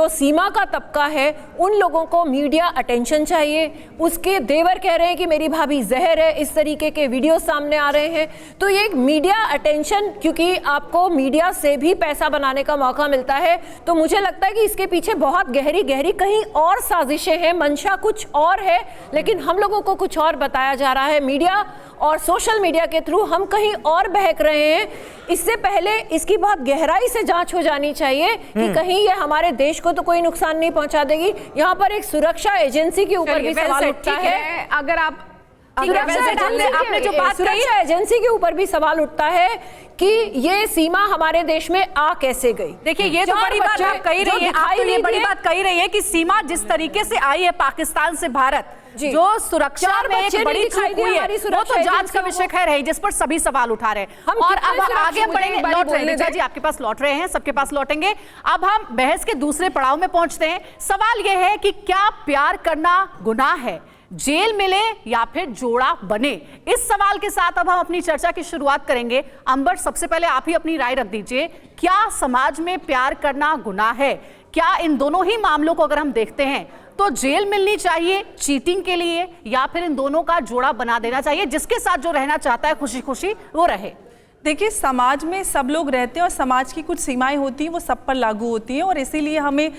सीमा का तबका है, उन लोगों को मीडिया अटेंशन चाहिए। उसके देवर कह रहे हैं कि मेरी भाभी जहर है, इस तरीके के वीडियो सामने आ रहे हैं। तो ये एक मीडिया अटेंशन, क्योंकि आपको मीडिया से भी पैसा बनाने का मौका मिलता है, तो मुझे लगता है कि इसके पीछे बहुत गहरी गहरी कहीं और साजिशें हैं, मंशा कुछ और है, लेकिन हम लोगों को कुछ और बताया जा रहा है। मीडिया और सोशल मीडिया के थ्रू हम कहीं और बहक रहे हैं। इससे पहले इसकी बहुत गहराई से जांच हो जानी चाहिए कि कहीं ये हमारे देश को तो कोई नुकसान नहीं पहुंचा देगी। यहाँ पर एक सुरक्षा एजेंसी के ऊपर भी सवाल उठता है। अगर आपने जो बात कही है, एजेंसी के ऊपर भी सवाल उठता है कि ये सीमा हमारे देश में आ कैसे गई। देखिए, ये तो बड़ी बात आप कही रही है, आप तो ये बड़ी बात कही रही है कि सीमा जिस तरीके से आई है पाकिस्तान से भारत, जो सुरक्षा में एक बड़ी चूक हुई है, वो तो जांच का विषय खैर है, जिस पर सभी सवाल उठा रहे हैं। और अब आगे हम बढ़ेंगे, लौट रहे हैं जी, आपके पास लौट रहे हैं, सबके पास लौटेंगे। अब हम बहस के दूसरे पड़ाव में पहुंचते हैं। सवाल यह है कि क्या प्यार करना गुनाह है, जेल मिले या फिर जोड़ा बने? इस सवाल के साथ अब हम अपनी चर्चा की शुरुआत करेंगे। अंबर, सबसे पहले आप ही अपनी राय रख दीजिए। क्या समाज में प्यार करना गुनाह है? क्या इन दोनों ही मामलों को अगर हम देखते हैं, तो जेल मिलनी चाहिए चीटिंग के लिए, या फिर इन दोनों का जोड़ा बना देना चाहिए, जिसके साथ जो रहना चाहता है खुशी खुशी वो रहे? देखिए, समाज में सब लोग रहते हैं और समाज की कुछ सीमाएं होती हैं, वो सब पर लागू होती हैं, और इसीलिए हमें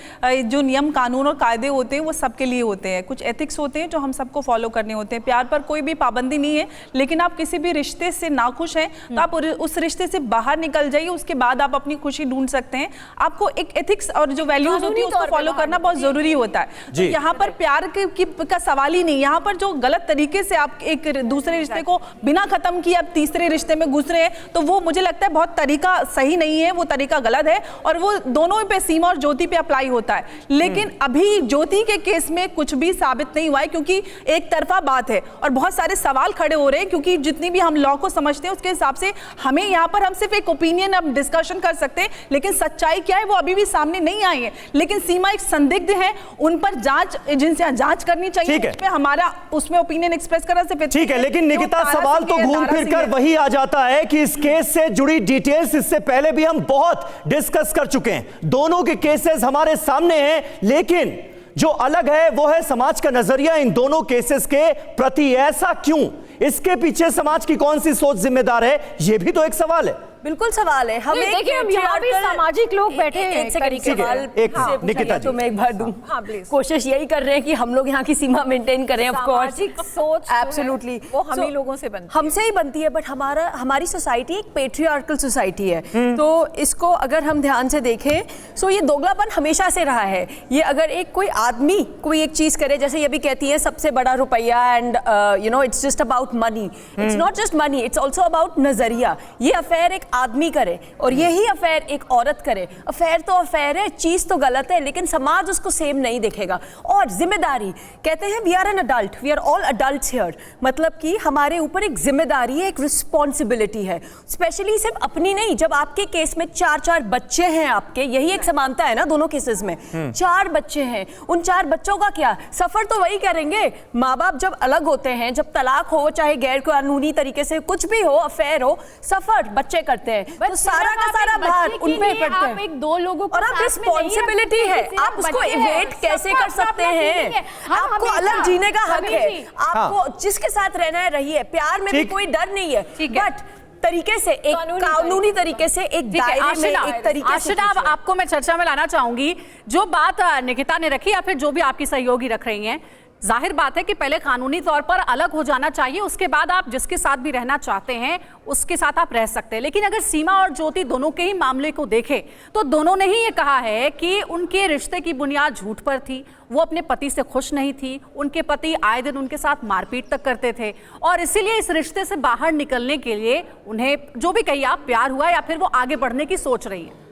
जो नियम कानून और कायदे होते हैं वो सबके लिए होते हैं। कुछ एथिक्स होते हैं जो हम सबको फॉलो करने होते हैं। प्यार पर कोई भी पाबंदी नहीं है, लेकिन आप किसी भी रिश्ते से नाखुश हैं तो आप उस रिश्ते से बाहर निकल जाइए, उसके बाद आप अपनी खुशी ढूंढ सकते हैं। आपको एक एथिक्स और जो वैल्यूज होती है उसको फॉलो करना बहुत जरूरी होता है। तो यहाँ पर प्यार का सवाल ही नहीं, यहाँ पर जो गलत तरीके से आप एक दूसरे रिश्ते को बिना खत्म किए आप तीसरे रिश्ते में घुस रहे हैं, तो वो मुझे लगता है बहुत तरीका सही नहीं है, वो तरीका गलत है, और वो दोनों पे, सीमा और ज्योति पे अप्लाई होता है। लेकिन अभी ज्योति के केस में कुछ भी साबित नहीं हुआ है, क्योंकि एक तरफा बात है और बहुत सारे सवाल खड़े हो रहे हैं, क्योंकि जितनी भी हम लॉ को समझते हैं उसके हिसाब से हमें यहाँ पर हम सिर्फ एक ओपिनियन अब डिस्कशन कर सकते हैं, लेकिन सच्चाई क्या है वो अभी भी सामने नहीं आई है। लेकिन सीमा एक संदिग्ध है, उन पर जांच एजेंसियां जांच करनी चाहिए, उस पे हमारा उसमें ओपिनियन एक्सप्रेस करना सिर्फ ठीक है। लेकिन निकिता, सवाल तो घूम फिर कर वही आ जाता है कि इस केस से जुड़ी डिटेल्स इससे पहले भी हम बहुत डिस्कस कर चुके हैं, दोनों के केसेस हमारे सामने हैं, लेकिन जो अलग है वो है समाज का नजरिया इन दोनों केसेस के प्रति। ऐसा क्यों? इसके पीछे समाज की कौन सी सोच जिम्मेदार है? यह भी तो एक सवाल है। बिल्कुल सवाल है। हम यहाँ पे सामाजिक लोग बैठे हैं, निकिता जी, तो मैं एक बार दूं, कोशिश यही कर रहे हैं कि हम लोग यहाँ की सीमा मेंटेन करें। ऑफ कोर्स सामाजिक सोच एब्सोल्युटली वो हम ही लोगों से बनती है, हमसे ही बनती है, बट हमारी सोसाइटी एक पेट्रियार्कल सोसाइटी है, तो इसको अगर हम ध्यान से देखें, सो ये दोगलापन हमेशा से रहा है। ये अगर एक कोई आदमी कोई एक चीज करे, जैसे ये भी कहती है सबसे बड़ा रुपया, and you know it's just about money, it's not just money, it's also about नजरिया। ये अफेयर एक आदमी करे और यही अफेयर एक औरत करे, अफेयर तो अफेयर है, चीज तो गलत है, लेकिन समाज उसको सेम नहीं देखेगा। और जिम्मेदारी, कहते हैं we are an adult, we are all adults here, मतलब कि हमारे ऊपर एक जिम्मेदारी है, एक रिस्पॉन्सिबिलिटी है, स्पेशली सिर्फ अपनी नहीं। जब आपके केस में 4 बच्चे हैं आपके, यही एक समानता है ना दोनों केसेस में, 4 बच्चे हैं, उन 4 बच्चों का क्या सफर तो वही करेंगे। माँ बाप जब अलग होते हैं, जब तलाक हो, चाहे गैर कानूनी तरीके से कुछ भी हो, अफेयर हो, सफर बच्चे करते हैं, तो सारा का सारा भार उन पे पड़ता है। आप एक दो लोगों को और आप रिस्पॉन्सिबिलिटी है, आप उसको इवेट कैसे कर सकते हैं? आपको अलग जीने का हक है, आपको जिसके साथ रहना है रहिए, प्यार में भी कोई डर नहीं है, बट तरीके से, एक कानूनी तरीके से, एक दायरे में, एक तरीके से। आपको मैं चर्चा में लाना चाहूंगी, जो बात निकिता ने रखी या फिर जो भी आपकी सहयोगी रख रही हैं, जाहिर बात है कि पहले कानूनी तौर पर अलग हो जाना चाहिए, उसके बाद आप जिसके साथ भी रहना चाहते हैं उसके साथ आप रह सकते हैं। लेकिन अगर सीमा और ज्योति दोनों के ही मामले को देखें तो दोनों ने ही ये कहा है कि उनके रिश्ते की बुनियाद झूठ पर थी, वो अपने पति से खुश नहीं थी, उनके पति आए दिन उनके साथ मारपीट तक करते थे, और इसीलिए इस रिश्ते से बाहर निकलने के लिए उन्हें जो भी कहिए आप प्यार हुआ या फिर वो आगे बढ़ने की सोच रही है।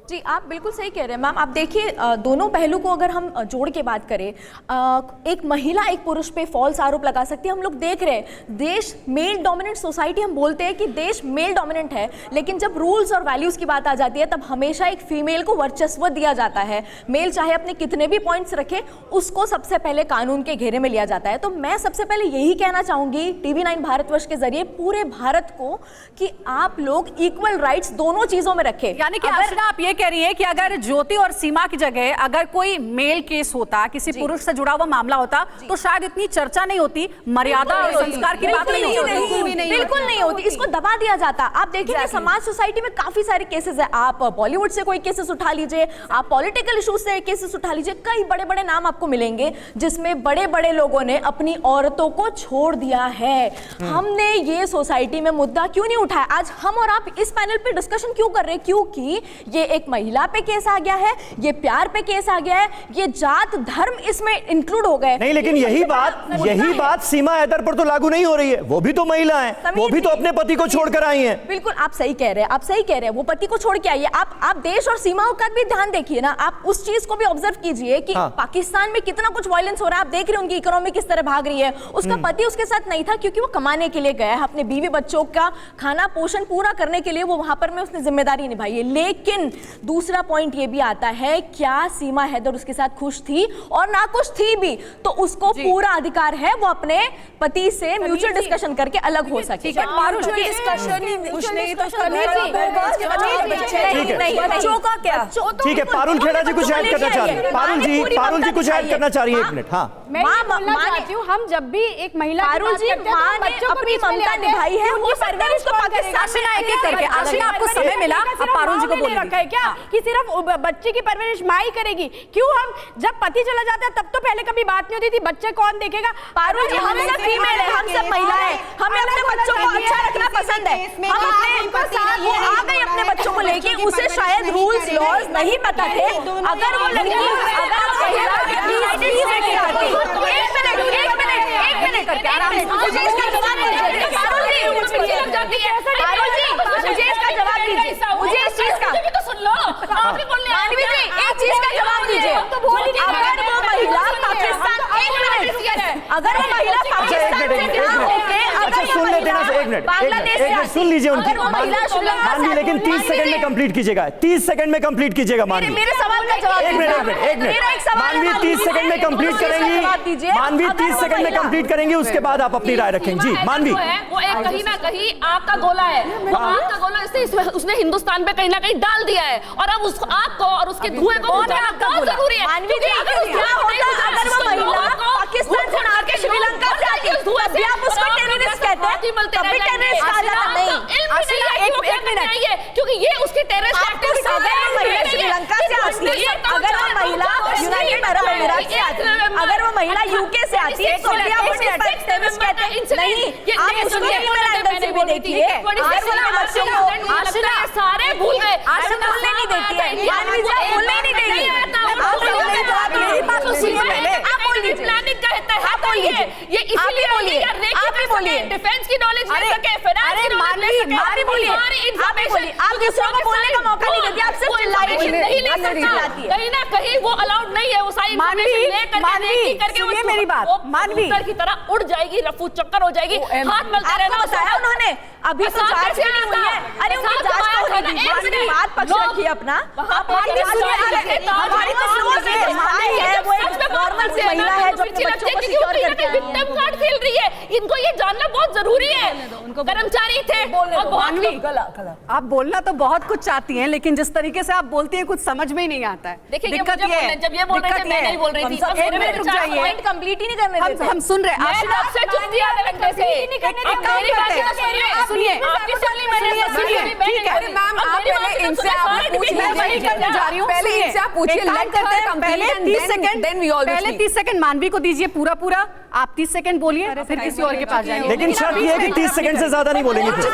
जी, आप बिल्कुल सही कह रहे हैं मैम। आप देखिए, दोनों पहलू को अगर हम जोड़ के बात करें, एक महिला एक पुरुष पे फॉल्स आरोप लगा सकती है। हम लोग देख रहे हैं, देश मेल डोमिनेंट सोसाइटी, हम बोलते हैं कि देश मेल डोमिनेंट है, लेकिन जब रूल्स और वैल्यूज़ की बात आ जाती है तब हमेशा एक फीमेल को वर्चस्व दिया जाता है। मेल चाहे अपने कितने भी पॉइंट्स रखे, उसको सबसे पहले कानून के घेरे में लिया जाता है। तो मैं सबसे पहले यही कहना चाहूँगी TV9 भारतवर्ष के जरिए पूरे भारत को कि आप लोग इक्वल राइट्स दोनों चीज़ों में रखें। यानी कि अर्चना, आप ये कह रही है कि अगर ज्योति और सीमा की जगह अगर कोई मेल केस होता, किसी पुरुष से जुड़ा हुआ मामला होता, तो शायद इतनी चर्चा नहीं होती, मर्यादा और संस्कार की बात नहीं होती, बिल्कुल नहीं होती, इसको दबा दिया जाता। आप देखेंगे समाज सोसाइटी में काफी सारे केसेस है, आप बॉलीवुड से कोई केसेस उठा लीजिए, आप पॉलिटिकल इश्यूज से केसेस उठा लीजिए, कई बड़े बड़े नाम आपको मिलेंगे जिसमें बड़े बड़े लोगों ने अपनी औरतों को छोड़ दिया है। हमने ये सोसाइटी में मुद्दा क्यों नहीं उठाया? आज हम और आप इस पैनल पे डिस्कशन क्यों कर रहे हैं? क्योंकि ये एक महिला पे केस आ गया है, ये प्यार पे केस आ गया है, ये जात धर्म इसमें इंक्लूड हो गए। नहीं, लेकिन यही बात सीमा हैदर पर तो लागू नहीं हो रही है। वो भी तो महिला है, वो भी तो अपने पति को छोड़कर आई हैं। बिल्कुल, आप सही कह रहे हैं, आप सही कह रहे हैं, वो पति को छोड़ के आई है। आप देश और सीमाओं का भी ध्यान देखिए ना, आप उस चीज को भी ऑब्जर्व कीजिए कि पाकिस्तान में कितना कुछ वायलेंस हो रहा है। आप देख रहे हैं उनकी इकोनॉमी किस तरह भाग रही है। उसका पति उसके साथ नहीं था क्योंकि वो कमाने के लिए गया है, अपने बीवी बच्चों का खाना पोषण पूरा करने के लिए वो वहां पर में उसने जिम्मेदारी निभाई है। लेकिन दूसरा पॉइंट ये भी आता है, क्या सीमा हैदर उसके साथ खुश थी और ना खुश थी भी तो उसको पूरा अधिकार है वो अपने पति से म्यूचुअल डिस्कशन करके अलग हो सके। बच्चों का क्या? ठीक है, पारुल खेड़ा जी कुछ ऐड करना चाह रही है। पारुल जी कुछ ऐड करना चाह रही है, 1 मिनट। हाँ, मैं बोलना चाहती हूँ, हम जब भी एक महिला पारुल जी, माँ ने अपनी ममता निभाई है, वो परवरिश को पाकिस्तान में एक-एक करके। आशिना, आपको समय मिला, अब पारुल जी को बोलिए। रखा है क्या कि सिर्फ बच्चे की परवरिश माँ ही करेगी? क्यों हम जब पति चला जाता है तब तो पहले कभी बात नहीं होती थी, बच्चे कौन देखेगा? पारुल जी, हम सब फीमेल है, हम सब महिलाएं, हमें अपने बच्चों को अच्छा रखना पसंद है। हम अपने वो आ गई अपने बच्चों को लेके, उसे शायद रूल्स लॉज नहीं पता थे। अगर वो लड़की एक मिनट करके आराम से मुझे इसका जवाब दीजिए। मुझे इसका जवाब दीजिए, मुझे इस चीज का मानवी जी एक चीज का जवाब दीजिए। अगर वो महिला पाकिस्तान अगर वो महिला पाकिस्तान अच्छा सुन लेते हैं, 1 मिनट सुन लीजिए उनकी। मानवी, लेकिन 30 सेकंड में कंप्लीट कीजिएगा, 30 सेकंड में कंप्लीट कीजिएगा मानवी। मेरे सवाल का जवाब एक मिनट मानवी 30 सेकंड में कंप्लीट करेंगी। मानवी 30 सेकंड में कंप्लीट करेंगी, उसके बाद आप अपनी राय रखेंगे। जी मानवी, वो एक कहीं ना कहीं आग का गोला है, वो आग का गोला उसने हिंदुस्तान पे कहीं ना कहीं डाल दिया है, और अब उस आग को और उसके धुएं को बुझाना बहुत जरूरी है। मानवी जी, अगर वो महिला पाकिस्तान से आकर के श्रीलंका से आती है, तभी आप उसको टेररिस्ट कहते हैं? तभी टेररिस्ट कहा जाता नहीं। एक मिनट, क्योंकि ये उसकी टेररिस्ट एक्टिविटी श्रीलंका से आती है, अगर वो महिला यूनाइटेड अरब अमीरात से आती है, अगर वो महिला यूके से आती है, तो भी आप उसको टेररिस्ट कहते हैं? नहीं, आप उसको एंगल से भी देखिए। आशिना सारे भूल गए, आशिना बोलने नहीं देती है, मानवी जी बोलने नहीं देगी। आप बोलिए, मेरी बात तो सुनिए पहले। आप बोलिए, प्लानिंग कहता है, आप बोलिए, ये इसीलिए बोलिए, आप ही बोलिए। डिफेंस की नॉलेज ले सके, फाइनेंस की नॉलेज ले सके, मानवी बोलिए, आप ही बोलिए। आप दूसरों को बोलने का मौका नहीं देती, आप सिर्फ चिल्लाती है। कहीं ना कहीं वो अलाउड नहीं है, वो सारी मानवी करके सुनिए मेरी बात, मानवी की तरह उड़ जाएगी, रफू चक्कर हो जाएगी, हाथ मलते रहना। बताया उन्होंने, अभी तो जांच भी नहीं हुई है। अरे उनकी जांच तो होने दीजिए, अपनी बात पक्ष रखिए अपना। हमारी तो क्लोज है, मानी है, वो एक नॉर्मल सी महिला है जो अपने बच्चों को सिक्योर करके आई है। विक्टिम कार्ड खेल रही है, इनको ये जानना बहुत जरूरी है। कर्मचारी थे और बहुत आप बोलना तो बहुत कुछ चाहती हैं, लेकिन जिस तरीके से आप बोलती हैं कुछ समझ में ही नहीं आता है। देखिए, जब ये बोल रहे थे, मैं नहीं बोल रही थी। एक मिनट रुक जाइए, पॉइंट कंप्लीट ही नहीं करने देते। हम सुन रहे हैं। मैंने आपसे चुप किया मेरी बात सुनिए, आपकी सुनिए, मैंने सुनिए, ठीक है मैम, आप पहले इनसे आप पूछ लीजिए, करने जा रही हूं। पहले इनसे आप पूछिए, पहले 30 सेकंड मानवी को दीजिए पूरा। आप 30 सेकंड बोलिए, फिर किसी और के पास जाएंगे। लेकिन शर्त ये है कि 30 सेकंड से ज्यादा नहीं बोलेंगे। ठीक है,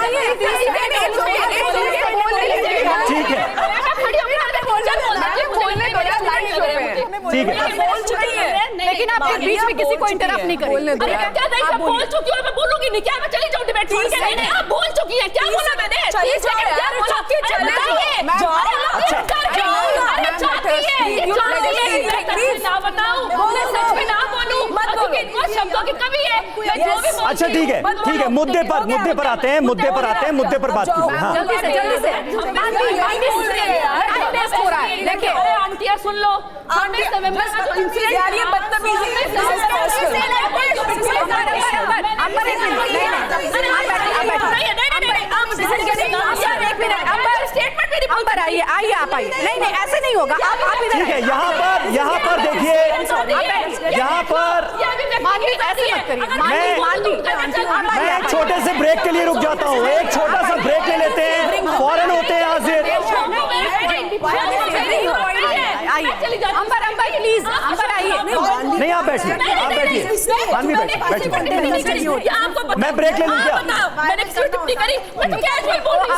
ठीक है, बोल चुकी है, लेकिन आप बीच में किसी को इंटरप्ट नहीं करेंगे। क्या बोल चुकी हूँ, मैं बोलूंगी नहीं, क्या मैं चली जाऊँ डिबेट छोड़ के? नहीं, आप बोल चुकी हैं, क्या बोला मैंने? शब्दों की कमी है। अच्छा ठीक है, मुद्दे पर आते हैं, मुद्दे पर बात कीजिए। हाँ, जल्दी से हो रहा है। देखिए आंटियां सुन लो, आइए आप आइए। नहीं ऐसे नहीं होगा। आप ठीक है, यहाँ पर देखिए, यहाँ पर ऐसे मत करिए। मैं एक छोटे से ब्रेक के लिए रुक जाता हूँ। एक छोटा सा ब्रेक ले लेते हैं, फौरन होते हैं हाजिर। अंबर प्लीज, अंबर आइए। नहीं, आप बैठिए, मानवी बैठिए। मैं ब्रेक ले लूँ क्या? मैंने किसी टिप्पणी करी, मैं तो क्या बोल रही हूँ।